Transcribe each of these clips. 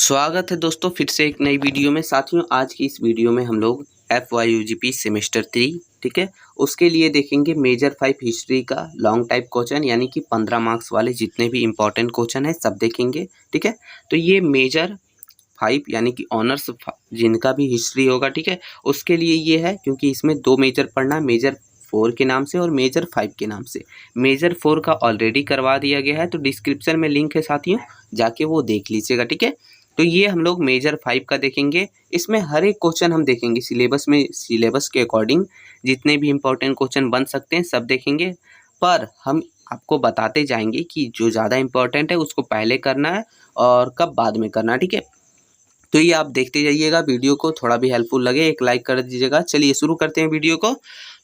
स्वागत है दोस्तों फिर से एक नई वीडियो में। साथियों आज की इस वीडियो में हम लोग FYUGP सेमेस्टर 3 ठीक है उसके लिए देखेंगे मेजर 5 हिस्ट्री का लॉन्ग टाइप क्वेश्चन, यानी कि 15 मार्क्स वाले जितने भी इंपॉर्टेंट क्वेश्चन है सब देखेंगे। ठीक है, तो ये मेजर 5 यानी कि ऑनर्स जिनका भी हिस्ट्री होगा ठीक है उसके लिए ये है, क्योंकि इसमें दो मेजर पढ़ना है, मेजर 4 के नाम से और मेजर 5 के नाम से। मेजर 4 का ऑलरेडी करवा दिया गया है, तो डिस्क्रिप्शन में लिंक है साथियों, जाके वो देख लीजिएगा। ठीक है, तो ये हम लोग मेजर 5 का देखेंगे। इसमें हर एक क्वेश्चन हम देखेंगे सिलेबस में, सिलेबस के अकॉर्डिंग जितने भी इंपॉर्टेंट क्वेश्चन बन सकते हैं सब देखेंगे, पर हम आपको बताते जाएंगे कि जो ज़्यादा इंपॉर्टेंट है उसको पहले करना है और कब बाद में करना है। ठीक है, तो ये आप देखते जाइएगा, वीडियो को थोड़ा भी हेल्पफुल लगे एक लाइक कर दीजिएगा। चलिए शुरू करते हैं वीडियो को।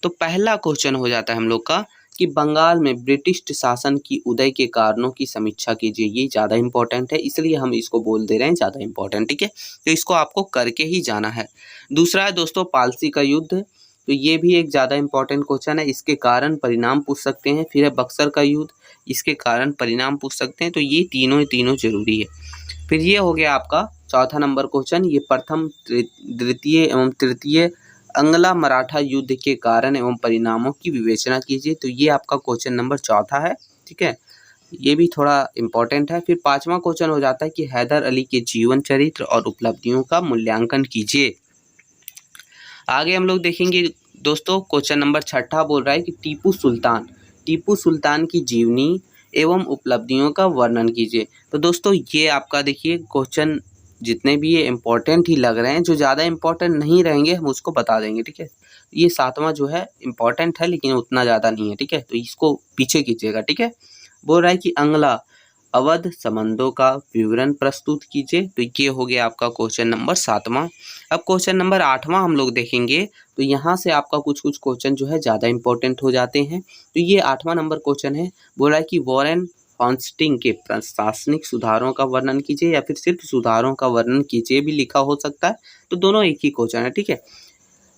तो पहला क्वेश्चन हो जाता है हम लोग का कि बंगाल में ब्रिटिश शासन की उदय के कारणों की समीक्षा कीजिए। ये ज़्यादा इंपॉर्टेंट है, इसलिए हम इसको बोल दे रहे हैं ज़्यादा इंपॉर्टेंट। ठीक है, तो इसको आपको करके ही जाना है। दूसरा है दोस्तों पालसी का युद्ध, तो ये भी एक ज़्यादा इंपॉर्टेंट क्वेश्चन है, इसके कारण परिणाम पूछ सकते हैं। फिर है बक्सर का युद्ध, इसके कारण परिणाम पूछ सकते हैं। तो ये तीनों जरूरी है। फिर ये हो गया आपका चौथा नंबर क्वेश्चन, ये प्रथम द्वितीय एवं तृतीय अंगला मराठा युद्ध के कारण एवं परिणामों की विवेचना कीजिए। तो ये आपका क्वेश्चन नंबर चौथा है। ठीक है, ये भी थोड़ा इंपॉर्टेंट है। फिर पांचवा क्वेश्चन हो जाता है कि हैदर अली के जीवन चरित्र और उपलब्धियों का मूल्यांकन कीजिए। आगे हम लोग देखेंगे दोस्तों क्वेश्चन नंबर छठा बोल रहा है कि टीपू सुल्तान की जीवनी एवं उपलब्धियों का वर्णन कीजिए। तो दोस्तों ये आपका देखिए क्वेश्चन जितने भी ये इम्पोर्टेंट ही लग रहे हैं, जो ज़्यादा इम्पोर्टेंट नहीं रहेंगे हम उसको बता देंगे। ठीक है, ये सातवां जो है इम्पोर्टेंट है लेकिन उतना ज़्यादा नहीं है। ठीक है, तो इसको पीछे कीजिएगा। ठीक है, बोल रहा है कि अंगला अवध संबंधों का विवरण प्रस्तुत कीजिए। तो ये हो गया आपका क्वेश्चन नंबर सातवां। अब क्वेश्चन नंबर आठवां हम लोग देखेंगे, तो यहाँ से आपका कुछ क्वेश्चन जो है ज़्यादा इंपॉर्टेंट हो जाते हैं। तो ये आठवां नंबर क्वेश्चन है, बोला है कि वॉरेन हॉस्टिंग के प्रशासनिक सुधारों का वर्णन कीजिए, या फिर सिर्फ सुधारों का वर्णन कीजिए भी लिखा हो सकता है। तो दोनों एक ही क्वेश्चन है। ठीक है,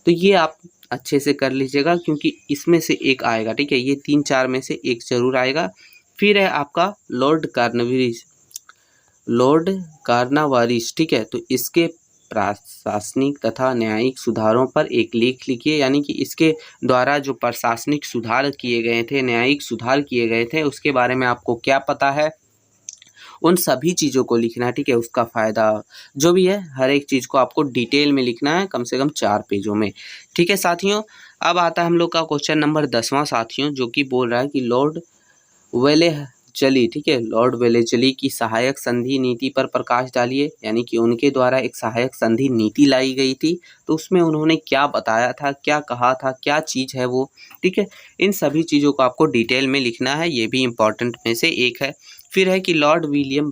तो ये आप अच्छे से कर लीजिएगा क्योंकि इसमें से एक आएगा। ठीक है, ये 3-4 में से एक जरूर आएगा। फिर है आपका लॉर्ड कार्नावारिस। ठीक है, तो इसके प्रशासनिक तथा न्यायिक सुधारों पर एक लेख लिखिए, यानी कि इसके द्वारा जो प्रशासनिक सुधार किए गए थे, न्यायिक सुधार किए गए थे, उसके बारे में आपको क्या पता है, उन सभी चीज़ों को लिखना है। ठीक है, उसका फ़ायदा जो भी है हर एक चीज़ को आपको डिटेल में लिखना है, कम से कम 4 पेजों में। ठीक है साथियों, अब आता है हम लोग का क्वेश्चन नंबर 10वां साथियों, जो कि बोल रहा है कि लॉर्ड वेलेजली, ठीक है, लॉर्ड वेलेजली की सहायक संधि नीति पर प्रकाश डालिए, यानी कि उनके द्वारा एक सहायक संधि नीति लाई गई थी, तो उसमें उन्होंने क्या बताया था, क्या कहा था, क्या चीज़ है वो। ठीक है, इन सभी चीज़ों को आपको डिटेल में लिखना है, ये भी इंपॉर्टेंट में से एक है। फिर है कि लॉर्ड विलियम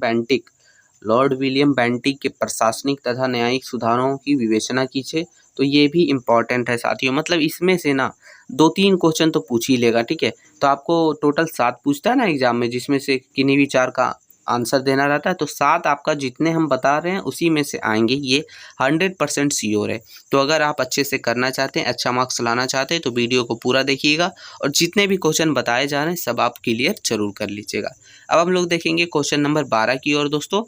बेंटिक के प्रशासनिक तथा न्यायिक सुधारों की विवेचना कीजिए। तो ये भी इम्पॉर्टेंट है साथियों, मतलब इसमें से ना 2-3 क्वेश्चन तो पूछ ही लेगा। ठीक है, तो आपको टोटल 7 पूछता है ना एग्जाम में, जिसमें से किन्हीं भी 4 का आंसर देना रहता है, तो 7 आपका जितने हम बता रहे हैं उसी में से आएंगे, ये 100% श्योर है। तो अगर आप अच्छे से करना चाहते हैं, अच्छा मार्क्स लाना चाहते हैं, तो वीडियो को पूरा देखिएगा और जितने भी क्वेश्चन बताए जा रहे हैं सब आप क्लियर जरूर कर लीजिएगा। अब हम लोग देखेंगे क्वेश्चन नंबर 12 की ओर दोस्तों।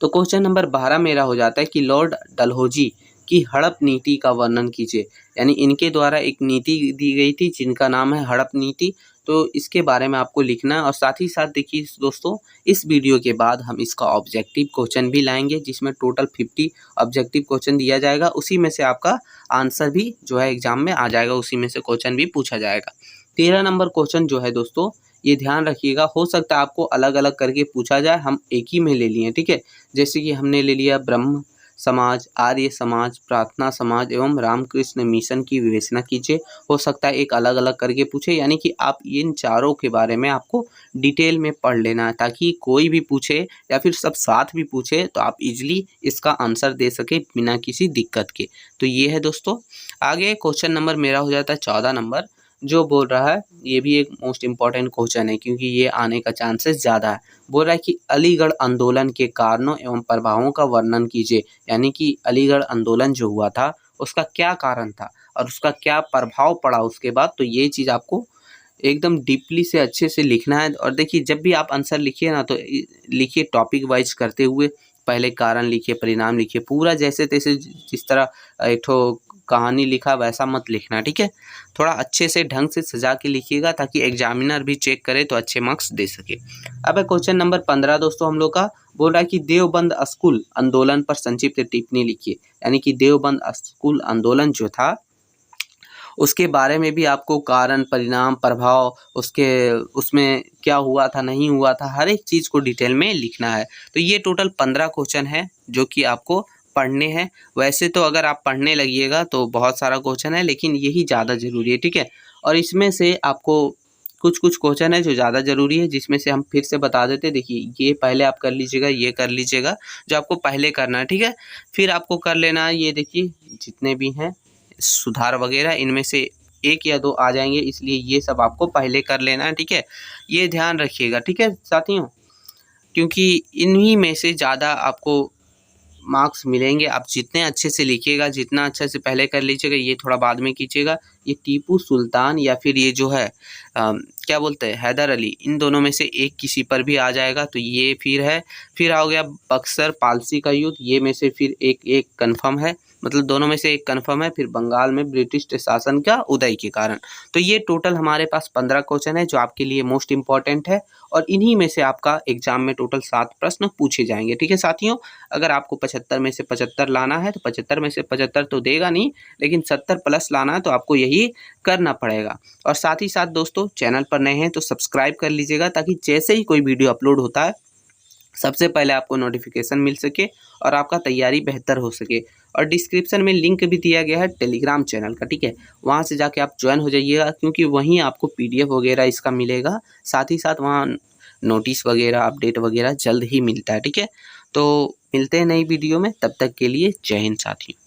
तो क्वेश्चन नंबर 12 मेरा हो जाता है कि लॉर्ड डलहौजी की हड़प नीति का वर्णन कीजिए, यानी इनके द्वारा एक नीति दी गई थी जिनका नाम है हड़प नीति। तो इसके बारे में आपको लिखना है, और साथ ही साथ देखिए दोस्तों, इस वीडियो के बाद हम इसका ऑब्जेक्टिव क्वेश्चन भी लाएंगे, जिसमें टोटल 50 ऑब्जेक्टिव क्वेश्चन दिया जाएगा, उसी में से आपका आंसर भी जो है एग्जाम में आ जाएगा, उसी में से क्वेश्चन भी पूछा जाएगा। 13 नंबर क्वेश्चन जो है दोस्तों, ये ध्यान रखिएगा, हो सकता है आपको अलग अलग करके पूछा जाए, हम एक ही में ले लिए। ठीक है, जैसे कि हमने ले लिया ब्रह्म समाज, आर्य समाज, प्रार्थना समाज एवं रामकृष्ण मिशन की विवेचना कीजिए। हो सकता है एक अलग अलग करके पूछे, यानी कि आप इन चारों के बारे में आपको डिटेल में पढ़ लेना है, ताकि कोई भी पूछे या फिर सब साथ भी पूछे तो आप इजीली इसका आंसर दे सके बिना किसी दिक्कत के। तो ये है दोस्तों। आगे क्वेश्चन नंबर मेरा हो जाता है 14 नंबर, जो बोल रहा है, ये भी एक मोस्ट इम्पॉर्टेंट क्वेश्चन है क्योंकि ये आने का चांसेस ज़्यादा है। बोल रहा है कि अलीगढ़ आंदोलन के कारणों एवं प्रभावों का वर्णन कीजिए, यानी कि अलीगढ़ आंदोलन जो हुआ था उसका क्या कारण था और उसका क्या प्रभाव पड़ा उसके बाद। तो ये चीज़ आपको एकदम डीपली से अच्छे से लिखना है। और देखिए जब भी आप आंसर लिखिए ना, तो लिखिए टॉपिक वाइज करते हुए, पहले कारण लिखिए, परिणाम लिखिए, पूरा जैसे तैसे जिस तरह एक ठो कहानी लिखा वैसा मत लिखना, ठीक है। थोड़ा अच्छे से ढंग से सजा के लिखिएगा ताकि एग्जामिनर भी चेक करे तो अच्छे मार्क्स दे सके। अब क्वेश्चन नंबर 15 दोस्तों हम लोग का बोल रहा है कि देवबंद स्कूल आंदोलन पर संक्षिप्त टिप्पणी लिखिए। यानी कि देवबंद स्कूल आंदोलन जो था उसके बारे में भी आपको कारण, परिणाम, प्रभाव, उसमें क्या हुआ था, नहीं हुआ था, हर एक चीज़ को डिटेल में लिखना है। तो ये टोटल 15 क्वेश्चन है जो कि आपको पढ़ने हैं। वैसे तो अगर आप पढ़ने लगिएगा तो बहुत सारा क्वेश्चन है, लेकिन यही ज़्यादा ज़रूरी है, ठीक है। और इसमें से आपको कुछ क्वेश्चन है जो ज़्यादा ज़रूरी है, जिसमें से हम फिर से बता देते हैं। देखिए, ये पहले आप कर लीजिएगा, ये कर लीजिएगा जो आपको पहले करना है, ठीक है। फिर आपको कर लेना है, ये देखिए जितने भी हैं सुधार वगैरह, इनमें से 1 या 2 आ जाएंगे, इसलिए ये सब आपको पहले कर लेना है, ठीक है। ये ध्यान रखिएगा, ठीक है साथियों, क्योंकि इन्हीं में से ज़्यादा आपको मार्क्स मिलेंगे। आप जितने अच्छे से लिखिएगा, जितना अच्छे से पहले कर लीजिएगा, ये थोड़ा बाद में कीजिएगा। ये टीपू सुल्तान या फिर ये जो है क्या बोलते हैं हैदर अली, इन दोनों में से एक किसी पर भी आ जाएगा तो ये फिर है। फिर आ गया बक्सर पालसी का युद्ध, ये में से फिर एक कन्फर्म है, मतलब दोनों में से एक कन्फर्म है। फिर बंगाल में ब्रिटिश शासन का उदय के कारण। तो ये टोटल हमारे पास 15 क्वेश्चन है जो आपके लिए मोस्ट इंपॉर्टेंट है, और इन्हीं में से आपका एग्जाम में टोटल 7 प्रश्न पूछे जाएंगे, ठीक है साथियों। अगर आपको 75 में से 75 लाना है तो 75 में से 75 तो देगा नहीं, लेकिन 70 प्लस लाना है तो आपको यही करना पड़ेगा। और साथ ही साथ दोस्तों, चैनल पर नए हैं तो सब्सक्राइब कर लीजिएगा ताकि जैसे ही कोई वीडियो अपलोड होता है सबसे पहले आपको नोटिफिकेशन मिल सके और आपका तैयारी बेहतर हो सके। और डिस्क्रिप्शन में लिंक भी दिया गया है टेलीग्राम चैनल का, ठीक है। वहाँ से जाके आप ज्वाइन हो जाइएगा, क्योंकि वहीं आपको PDF वगैरह इसका मिलेगा। साथ ही साथ वहाँ नोटिस वगैरह, अपडेट वगैरह जल्द ही मिलता है, ठीक है। तो मिलते हैं नई वीडियो में, तब तक के लिए जय हिंद साथियों।